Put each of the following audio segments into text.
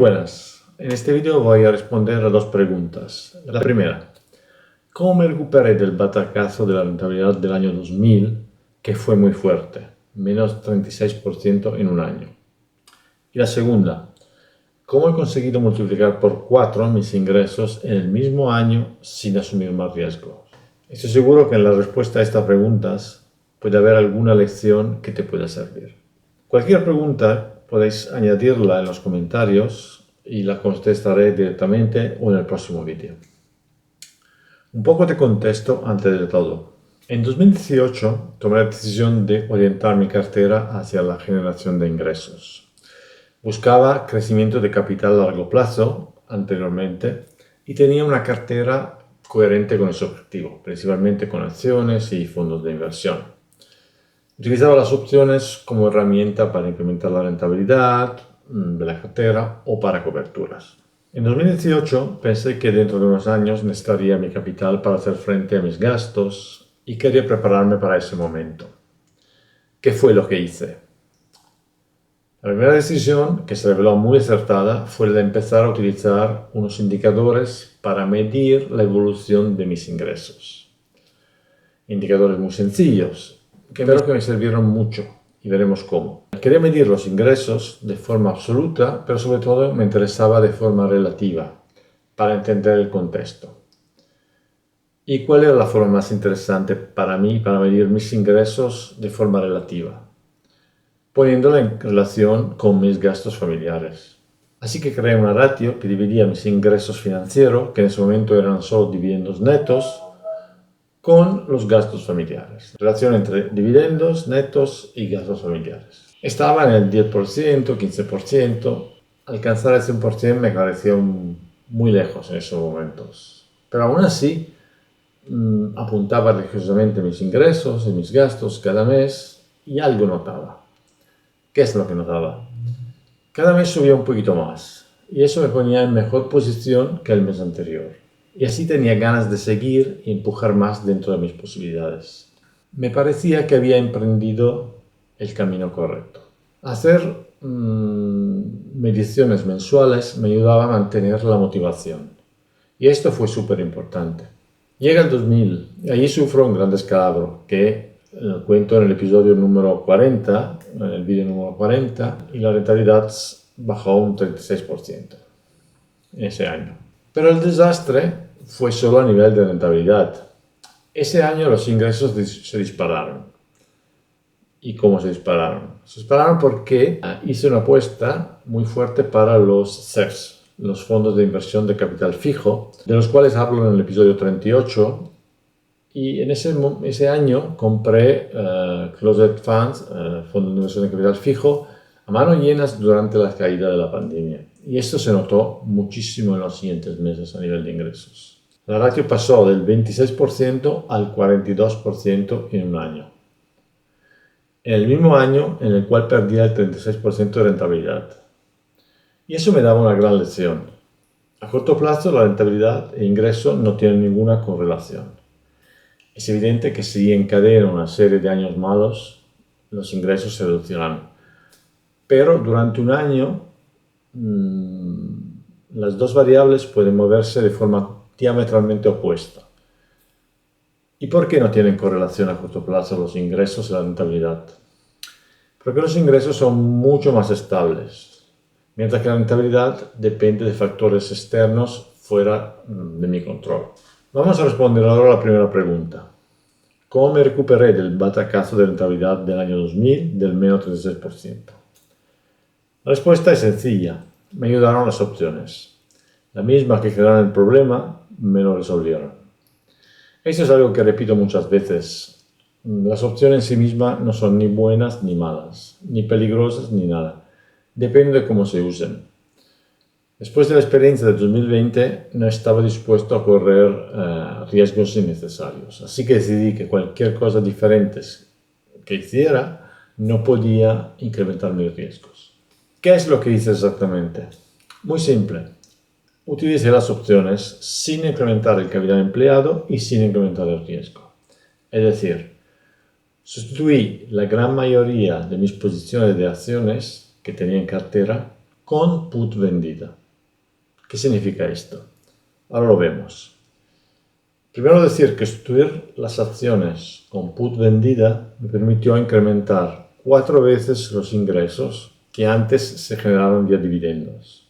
buenas, en este vídeo voy a responder a dos preguntas. La primera, ¿cómo me recuperé del batacazo de la rentabilidad del año 2000, que fue muy fuerte, menos 36% en un año? Y la segunda, ¿cómo he conseguido multiplicar por 4 mis ingresos en el mismo año sin asumir más riesgo? Estoy seguro que en la respuesta a estas preguntas puede haber alguna lección que te pueda servir. Cualquier pregunta podéis añadirla en los comentarios y la contestaré directamente o en el próximo vídeo. Un poco de contexto antes de todo. En 2018 tomé la decisión de orientar mi cartera hacia la generación de ingresos. Buscaba crecimiento de capital a largo plazo anteriormente y tenía una cartera coherente con ese objetivo, principalmente con acciones y fondos de inversión. Utilizaba las opciones como herramienta para incrementar la rentabilidad de la cartera o para coberturas. En 2018 pensé que dentro de unos años necesitaría mi capital para hacer frente a mis gastos y quería prepararme para ese momento. ¿Qué fue lo que hice? La primera decisión, que se reveló muy acertada, fue la de empezar a utilizar unos indicadores para medir la evolución de mis ingresos. Indicadores muy sencillos, pero que me sirvieron mucho y veremos cómo. Quería medir los ingresos de forma absoluta, pero sobre todo me interesaba de forma relativa, para entender el contexto. ¿Y cuál era la forma más interesante para mí para medir mis ingresos de forma relativa? Poniéndola en relación con mis gastos familiares. Así que creé una ratio que dividía mis ingresos financieros, que en ese momento eran solo dividendos netos, con los gastos familiares. Relación entre dividendos netos y gastos familiares. Estaba en el 10%, 15%. Alcanzar el 100% me pareció muy lejos en esos momentos. Pero aún así, apuntaba religiosamente mis ingresos y mis gastos cada mes y algo notaba. ¿Qué es lo que notaba? Cada mes subía un poquito más y eso me ponía en mejor posición que el mes anterior. Y así tenía ganas de seguir y empujar más dentro de mis posibilidades. Me parecía que había emprendido el camino correcto. Hacer mediciones mensuales me ayudaba a mantener la motivación. Y esto fue súper importante. Llega el 2000 y allí sufro un gran descalabro que cuento en el episodio número 40, en el vídeo número 40, y la rentabilidad bajó un 36% en ese año. Pero el desastre fue solo a nivel de rentabilidad. Ese año los ingresos se dispararon. ¿Y cómo se dispararon? Se dispararon porque hice una apuesta muy fuerte para los CEFs, los fondos de inversión de capital fijo, de los cuales hablo en el episodio 38. Y en ese año compré Closed Funds, fondos de inversión de capital fijo, a mano llenas durante la caída de la pandemia. Y esto se notó muchísimo en los siguientes meses a nivel de ingresos. La ratio pasó del 26% al 42% en un año. En el mismo año en el cual perdía el 36% de rentabilidad. Y eso me daba una gran lección. A corto plazo la rentabilidad e ingreso no tienen ninguna correlación. Es evidente que si encadena una serie de años malos, los ingresos se reducirán. Pero durante un año las dos variables pueden moverse de forma diametralmente opuesta. ¿Y por qué no tienen correlación a corto plazo los ingresos y la rentabilidad? Porque los ingresos son mucho más estables, mientras que la rentabilidad depende de factores externos fuera de mi control. Vamos a responder ahora a la primera pregunta. ¿Cómo me recuperé del batacazo de rentabilidad del año 2000 del menos 36%? La respuesta es sencilla. Me ayudaron las opciones. La misma que crearon el problema, me lo resolvieron. Esto es algo que repito muchas veces. Las opciones en sí mismas no son ni buenas ni malas, ni peligrosas ni nada. Depende de cómo se usen. Después de la experiencia de 2020, no estaba dispuesto a correr riesgos innecesarios. Así que decidí que cualquier cosa diferente que hiciera no podía incrementar mis riesgos. ¿Qué es lo que hice exactamente? Muy simple. Utilicé las opciones sin incrementar el capital empleado y sin incrementar el riesgo. Es decir, sustituí la gran mayoría de mis posiciones de acciones que tenía en cartera con put vendida. ¿Qué significa esto? Ahora lo vemos. Primero decir que estudiar las acciones con put vendida me permitió incrementar 4 veces los ingresos que antes se generaban vía dividendos.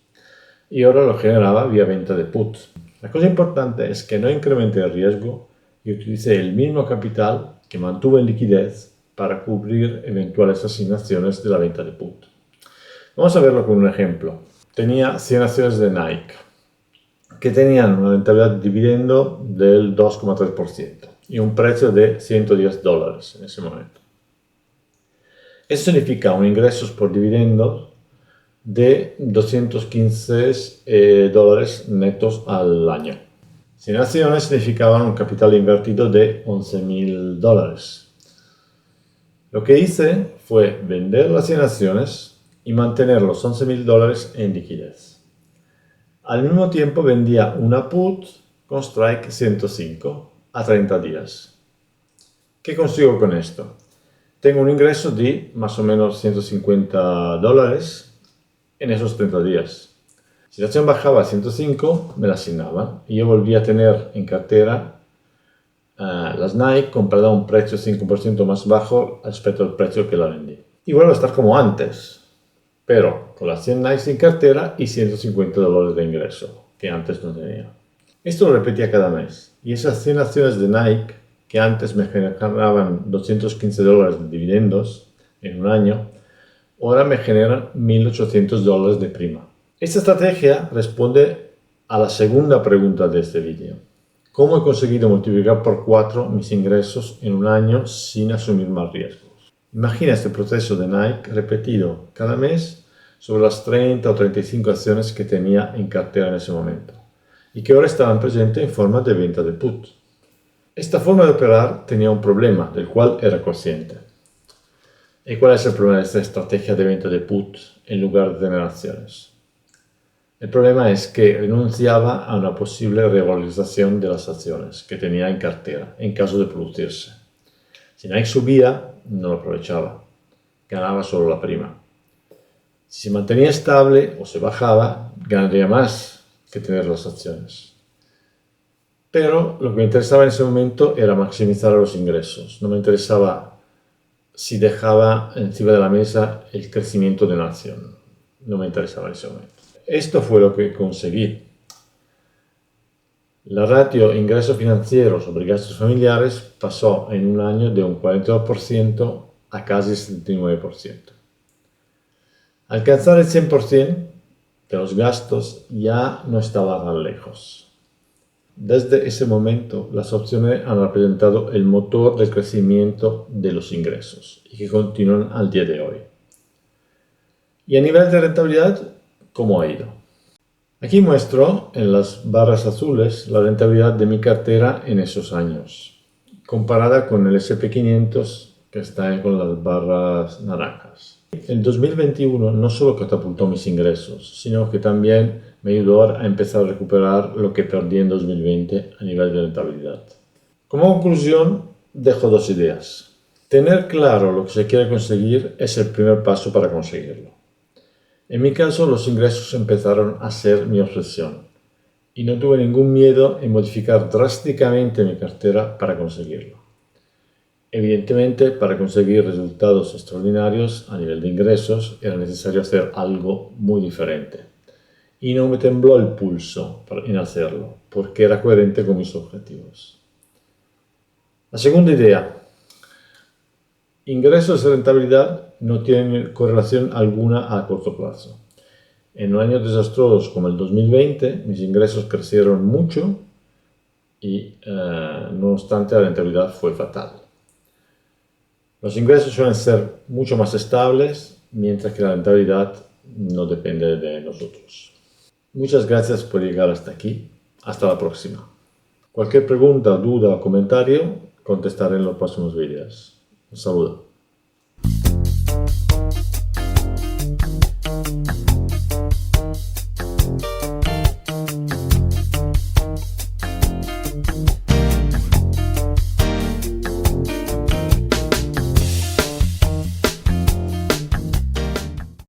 Y ahora lo generaba vía venta de put. La cosa importante es que no incrementé el riesgo y utilicé el mismo capital que mantuve en liquidez para cubrir eventuales asignaciones de la venta de put. Vamos a verlo con un ejemplo. Tenía 100 acciones de Nike que tenían una rentabilidad de dividendo del 2,3% y un precio de $110 en ese momento. Eso significa un ingresos por dividendos de $215 netos al año. 100 acciones significaban un capital invertido de $11.000. Lo que hice fue vender las 100 acciones y mantener los $11.000 en liquidez. Al mismo tiempo vendía una put con strike 105 a 30 días. ¿Qué consigo con esto? Tengo un ingreso de más o menos $150 en esos 30 días. Si la acción bajaba a 105, me la asignaban y yo volvía a tener en cartera las Nike compradas a un precio 5% más bajo respecto al precio que la vendí. Y vuelvo a estar como antes, pero con las 100 Nike en cartera y $150 de ingreso, que antes no tenía. Esto lo repetía cada mes. Y esas 100 acciones de Nike, que antes me generaban $215 de dividendos en un año, ahora me generan $1.800 de prima. Esta estrategia responde a la segunda pregunta de este vídeo. ¿Cómo he conseguido multiplicar por 4 mis ingresos en un año sin asumir más riesgos? Imagina este proceso de Nike repetido cada mes sobre las 30 o 35 acciones que tenía en cartera en ese momento y que ahora estaban presentes en forma de venta de put. Esta forma de operar tenía un problema del cual era consciente. ¿Y cuál es el problema de esta estrategia de venta de put en lugar de tener acciones? El problema es que renunciaba a una posible revalorización de las acciones que tenía en cartera en caso de producirse. Si Nike subía, no lo aprovechaba, ganaba solo la prima. Si se mantenía estable o se bajaba, ganaría más que tener las acciones. Pero lo que me interesaba en ese momento era maximizar los ingresos. No me interesaba si dejaba encima de la mesa el crecimiento de una acción. No me interesaba en ese momento. Esto fue lo que conseguí. La ratio ingreso financiero sobre gastos familiares pasó en un año de un 42% a casi 79%. Alcanzar el 100% de los gastos ya no estaba tan lejos. Desde ese momento, las opciones han representado el motor del crecimiento de los ingresos y que continúan al día de hoy. Y a nivel de rentabilidad, ¿cómo ha ido? Aquí muestro en las barras azules la rentabilidad de mi cartera en esos años, comparada con el S&P 500 que está con las barras naranjas. El 2021 no solo catapultó mis ingresos, sino que también me ayudó a empezar a recuperar lo que perdí en 2020 a nivel de rentabilidad. Como conclusión, dejo 2 ideas. Tener claro lo que se quiere conseguir es el primer paso para conseguirlo. En mi caso, los ingresos empezaron a ser mi obsesión y no tuve ningún miedo en modificar drásticamente mi cartera para conseguirlo. Evidentemente, para conseguir resultados extraordinarios a nivel de ingresos era necesario hacer algo muy diferente. Y no me tembló el pulso en hacerlo, porque era coherente con mis objetivos. La segunda idea. Ingresos y rentabilidad no tienen correlación alguna a corto plazo. En años desastrosos como el 2020, mis ingresos crecieron mucho y, no obstante, la rentabilidad fue fatal. Los ingresos suelen ser mucho más estables, mientras que la rentabilidad no depende de nosotros. Muchas gracias por llegar hasta aquí. Hasta la próxima. Cualquier pregunta, duda o comentario, contestaré en los próximos vídeos. Un saludo.